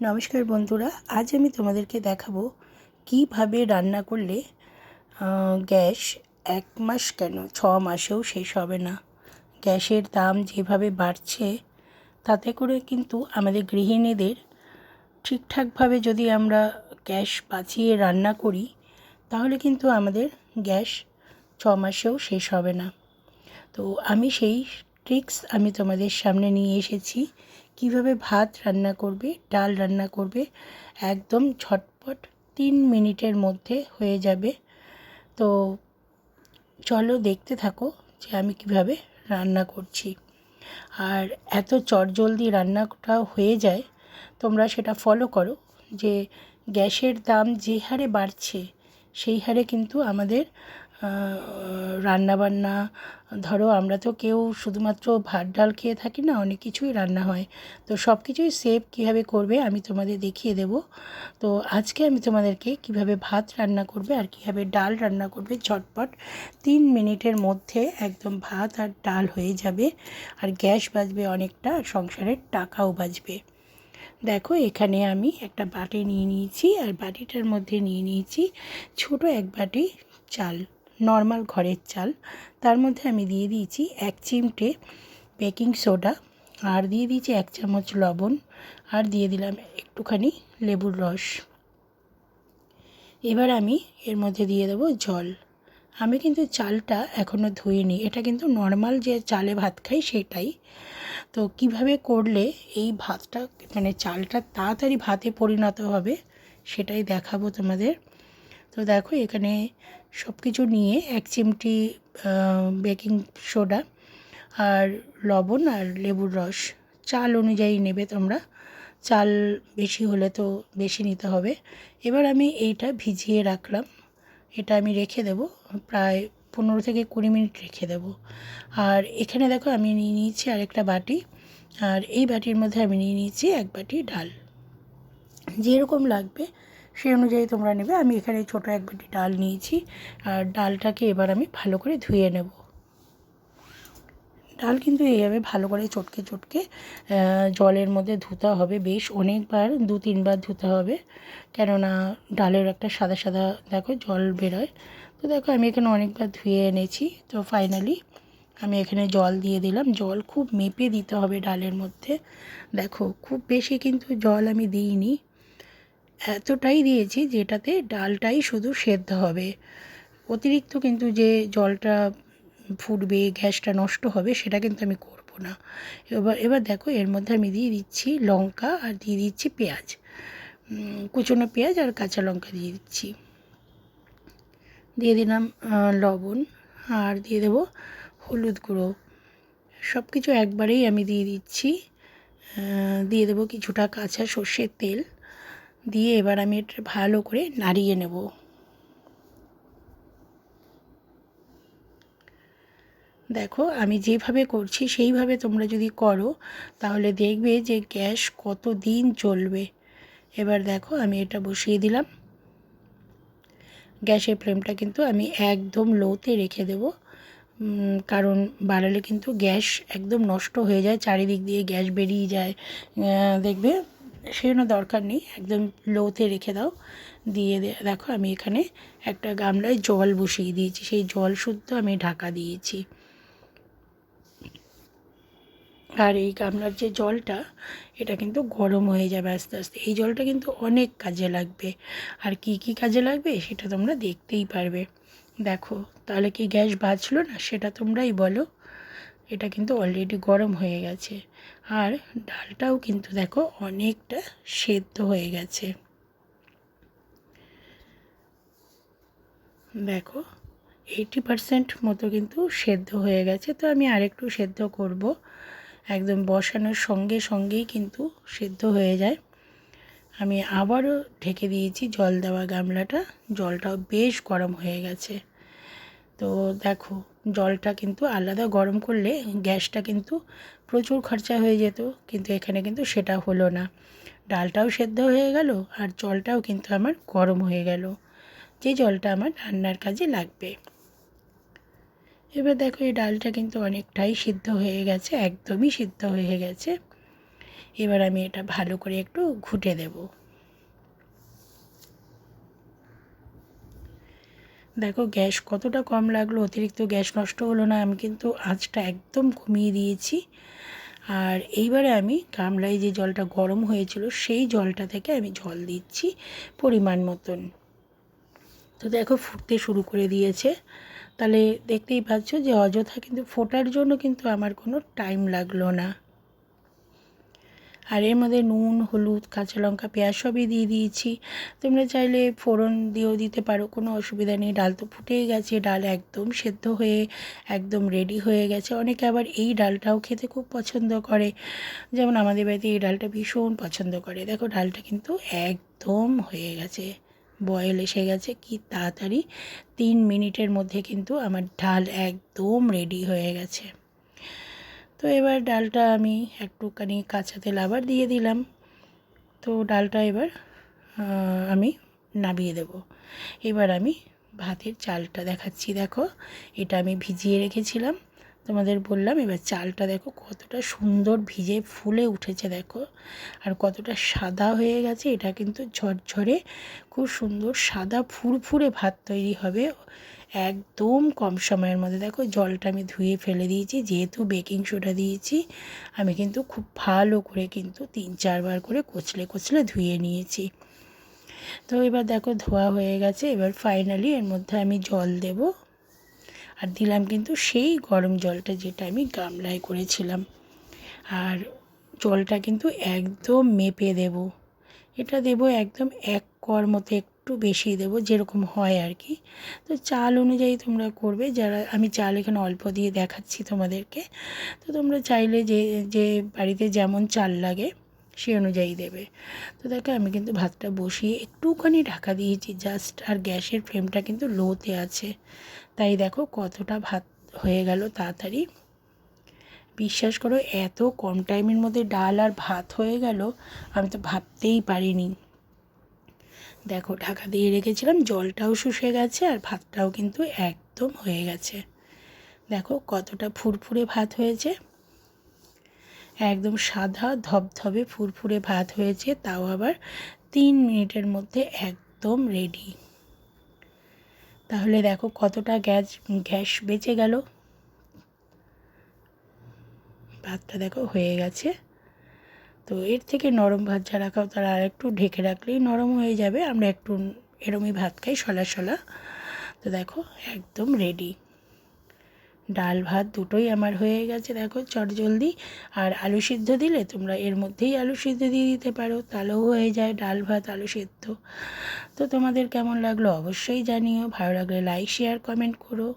নমস্কার বন্ধুরা, আজ আমি তোমাদেরকে দেখাবো কিভাবে রান্না করলে গ্যাস 1 মাস কেন 6 মাসেও শেষ হবে না। গ্যাসের দাম যেভাবে বাড়ছে তাতে করে কিন্তু আমাদের গৃহিণীদের ঠিকঠাকভাবে যদি আমরা গ্যাস বাঁচিয়ে রান্না করি তাহলে কিন্তু আমাদের গ্যাস 6 মাসেও শেষ হবে না। তো আমি সেই ট্রিক্স তোমাদের সামনে নিয়ে এসেছি। কিভাবে ভাত রান্না করবে, ডাল রান্না করবে, একদম ঝটপট 3 মিনিটের মধ্যে হয়ে যাবে। তো চলো দেখতে থাকো যে আমি কিভাবে রান্না করছি। আর এত চটজলদি রান্নাটা হয়ে যায়, তোমরা সেটা ফলো করো। যে গ্যাসের দাম যে হারে বাড়ছে সেই হারে কিন্তু আমাদের রান্নাবান্না, ধরো আমরা তো কেউ শুধুমাত্র ভাত ডাল খেয়ে থাকি না, অনেক কিছুই রান্না হয়। তো সব কিছুই সেভ কীভাবে করবে আমি তোমাদের দেখিয়ে দেব। তো আজকে আমি তোমাদেরকে কিভাবে ভাত রান্না করবে আর কীভাবে ডাল রান্না করবে ঝটপট 3 মিনিটের মধ্যে একদম ভাত আর ডাল হয়ে যাবে, আর গ্যাস বাঁচবে অনেকটা, আর সংসারের টাকাও বাঁচবে। দেখো এখানে আমি একটা বাটি নিয়ে নিয়েছি, আর বাটিটার মধ্যে নিয়ে নিয়েছি ছোট এক বাটি চাল, নর্মাল ঘরের চাল। তার মধ্যে আমি দিয়ে দিয়েছি 1 চিমটে বেকিং সোডা, আর দিয়ে দিয়েছি 1 চামচ লবণ, আর দিয়ে দিলাম একটুখানি লেবুর রস। এবার আমি এর মধ্যে দিয়ে দেবো জল। আমি কিন্তু চালটা এখনও ধুইনি, এটা কিন্তু নর্মাল যে চালে ভাত খাই সেটাই। তো কিভাবে করলে এই ভাতটা মানে চালটা তাড়াতাড়ি ভাতে পরিণত হবে সেটাই দেখাবো তোমাদের। তো দেখো এখানে সব কিছু নিয়ে 1 চিমটি বেকিং সোডা আর লবণ আর লেবুর রস, চাল অনুযায়ী নেবে তোমরা, চাল বেশি হলে তো বেশি নিতে হবে। এবার আমি এইটা ভিজিয়ে রাখলাম, এটা আমি রেখে দেব প্রায় 15 থেকে 20 মিনিট রেখে দেব। আর এখানে দেখো আমি নিয়ে নিয়েছি আরেকটা বাটি, আর এই বাটির মধ্যে আমি নিয়ে নিয়েছি 1 বাটি ডাল। যেরকম লাগবে সেই অনুযায়ী তোমরা নেবে। আমি এখানে ছোটো 1 বাটি ডাল নিয়েছি, আর ডালটাকে এবার আমি ভালো করে ধুয়ে নেব। ডাল কিন্তু এইভাবে ভালো করে চটকে চটকে জলের মধ্যে ধুতে হবে, বেশ অনেকবার 2-3 বার ধুতে হবে, কেননা ডালের একটা সাদা সাদা দেখো জল বেরোয়। তো দেখো আমি এখানে অনেকবার ধুয়ে এনেছি। তো ফাইনালি আমি এখানে জল দিয়ে দিলাম। জল খুব মেপে দিতে হবে ডালের মধ্যে। দেখো খুব বেশি কিন্তু জল আমি দিইনি, এতটাই দিয়েছি যেটাতে ডালটাই শুধু সেদ্ধ হবে। অতিরিক্ত কিন্তু যে জলটা ফুটবে, গ্যাসটা নষ্ট হবে, সেটা কিন্তু আমি করব না। এবার দেখো এর মধ্যে আমি দিয়ে দিচ্ছি লঙ্কা, আর দিয়ে দিচ্ছি পেঁয়াজ, কুচনো পেঁয়াজ আর কাঁচা লঙ্কা দিয়ে দিচ্ছি। দিয়ে দিলাম লবণ, আর দিয়ে দেবো হলুদ গুঁড়ো। সব কিছু একবারেই আমি দিয়ে দিচ্ছি। দিয়ে দেবো কিছুটা কাঁচা সর্ষের তেল, দিয়ে এবার আমি এটা ভালো করে নাড়িয়ে নেব। দেখো আমি যেভাবে করছি সেইভাবে তোমরা যদি করো তাহলে দেখবে যে গ্যাস কত দিন চলবে। এবার দেখো আমি এটা বসিয়ে দিলাম। গ্যাসের ফ্লেমটা কিন্তু আমি একদম লোতে রেখে দেব, কারণ বাড়ালে কিন্তু গ্যাস একদম নষ্ট হয়ে যায়, চারিদিক দিয়ে গ্যাস বেরিয়ে যায়, দেখবে সেজন্য দরকার নেই, একদম লোতে রেখে দাও। দিয়ে দেখো আমি এখানে একটা গামলায় জল বসিয়ে দিয়েছি, সেই জল শুদ্ধ আমি ঢাকা দিয়েছি। আর এই গামলার যে জলটা এটা কিন্তু গরম হয়ে যাবে আস্তে আস্তে। এই জলটা কিন্তু অনেক কাজে লাগবে, আর কি কি কাজে লাগবে সেটা তোমরা দেখতেই পারবে। দেখো তাহলে কি গ্যাস বাঁচলো না সেটা তোমরাই বলো। এটা কিন্তু অলরেডি গরম হয়ে গেছে, আর ডালটাও কিন্তু দেখো অনেকটা সেদ্ধ হয়ে গেছে। দেখো 80% মতো কিন্তু সেদ্ধ হয়ে গেছে। তো আমি আরেকটু সেদ্ধ করব, একদম বসানোর সঙ্গে সঙ্গেই কিন্তু সেদ্ধ হয়ে যায়। আমি আবারও ঢেকে দিয়েছি জল দেওয়া গামলাটা, জলটাও বেশ গরম হয়ে গেছে। তো দেখো জলটা কিন্তু আলাদা গরম করলে গ্যাসটা কিন্তু প্রচুর খরচা হয়ে যেত, কিন্তু এখানে কিন্তু সেটা হলো না। ডালটাও সেদ্ধ হয়ে গেল, আর জলটাও কিন্তু আমার গরম হয়ে গেল, যে জলটা আমার রান্নার কাজে লাগবে। এবার দেখো এই ডালটা কিন্তু অনেকটাই সিদ্ধ হয়ে গেছে, একদমই সিদ্ধ হয়ে গেছে। এবার আমি এটা ভালো করে একটু ঘুটে দেব। দেখো গ্যাস কতটা কম লাগলো, অতিরিক্ত গ্যাস নষ্ট হলো না। আমি কিন্তু আঁচটা একদম কমিয়ে দিয়েছি। আর এইবারে আমি গামলায় যে জলটা গরম হয়েছিল সেই জলটা থেকে আমি জল দিচ্ছি পরিমাণ মতন। তো দেখো ফুটতে শুরু করে দিয়েছে। তাহলে দেখতেই পাচ্ছ যে অযথা কিন্তু ফোটার জন্য কিন্তু আমার কোনো টাইম লাগলো না। আর এর মধ্যে নুন, হলুদ, কাঁচা লঙ্কা, পেঁয়াজ সবই দিয়ে দিয়েছি। তোমরা চাইলে ফোড়ন দিয়েও দিতে পারো, কোনো অসুবিধা নেই। ডাল তো ফুটেই গেছে, ডাল একদম সেদ্ধ হয়ে একদম রেডি হয়ে গেছে। অনেকে আবার এই ডালটাও খেতে খুব পছন্দ করে, যেমন আমাদের বাড়িতে এই ডালটা ভীষণ পছন্দ করে। দেখো ডালটা কিন্তু একদম হয়ে গেছে, বয়েল এসে গেছে কি তাড়াতাড়ি। 3 মিনিটের মধ্যে কিন্তু আমার ডাল একদম রেডি হয়ে গেছে। তো এবার ডালটা আমি একটুখানি কাঁচা তেল আবার দিয়ে দিলাম। তো ডালটা এবার আমি নামিয়ে দেব। এবার আমি ভাতের চালটা দেখাচ্ছি। দেখো এটা আমি ভিজিয়ে রেখেছিলাম, তোমাদের বললাম। এবার চালটা দেখো কতটা সুন্দর ভিজে ফুলে উঠেছে, দেখো আর কতটা সাদা হয়ে গেছে। এটা কিন্তু ঝরঝরে খুব সুন্দর সাদা ফুরফুরে ভাত তৈরি হবে একদম কম সময়ের মধ্যে। দেখো জলটা আমি ধুয়ে ফেলে দিয়েছি, যেহেতু বেকিং সোডা দিয়েছি। আমি কিন্তু খুব ভালো করে কিন্তু 3-4 বার করে কচলে কচলে ধুয়ে নিয়েছি। তো এবার দেখো ধোয়া হয়ে গেছে। এবার ফাইনালি এর মধ্যে আমি জল দেব, আর দিলাম কিন্তু সেই গরম জলটা যেটা আমি গামলায় করেছিলাম। আর জলটা কিন্তু একদম মেপে দেব। এটা দেব একদম 1 কোয়ার মতো, একটু বেশি দেব, যেরকম হয় আর কি। তো চাল অনুযায়ী তোমরা করবে। যারা আমি চাল এখানে অল্প দিয়ে দেখাচ্ছি তোমাদেরকে। তো তোমরা চাইলে যে যে বাড়িতে যেমন চাল লাগে সেই অনুযায়ী দেবে। তো দেখো আমি কিন্তু ভাতটা বসিয়ে একটুখানি ঢাকা দিয়েছি জাস্ট, আর গ্যাসের ফ্লেমটা কিন্তু লোতে আছে। তাই দেখো কতটা ভাত হয়ে গেল তাড়াতাড়ি। বিশ্বাস করো এত কম টাইমের মধ্যে ডাল আর ভাত হয়ে গেল, আমি তো ভাবতেই পারিনি। দেখো ঢাকা দিয়ে রেখেছিলাম, জলটাও শুষে গেছে আর ভাতটাও কিন্তু একদম হয়ে গেছে। দেখো কতটা ফুরফুরে ভাত হয়েছে, একদম সাদা ধবধবে ফুরফুরে ভাত হয়েছে, তাও আবার 3 মিনিটের মধ্যে একদম রেডি। তাহলে দেখো কতটা গ্যাস বেঁচে গেল। ভাতটা দেখো হয়ে গেছে। তো এর থেকে নরম ভাত যারা খাও তারা আর একটু ঢেকে রাখলেই নরম হয়ে যাবে। আমরা একটু এরমই ভাত খাই, শলা শলা। তো দেখো একদম রেডি। ডাল ভাত দুটোই আমার হয়ে গেছে দেখো চটজলদি। আর আলু সিদ্ধ দিলে তোমরা এর মধ্যেই আলু সিদ্ধ দিয়ে দিতে পারো, তাহলেও হয়ে যায় ডাল ভাত আলু সিদ্ধ। তো তোমাদের কেমন লাগলো অবশ্যই জানিও। ভালো লাগলে লাইক শেয়ার কমেন্ট করো।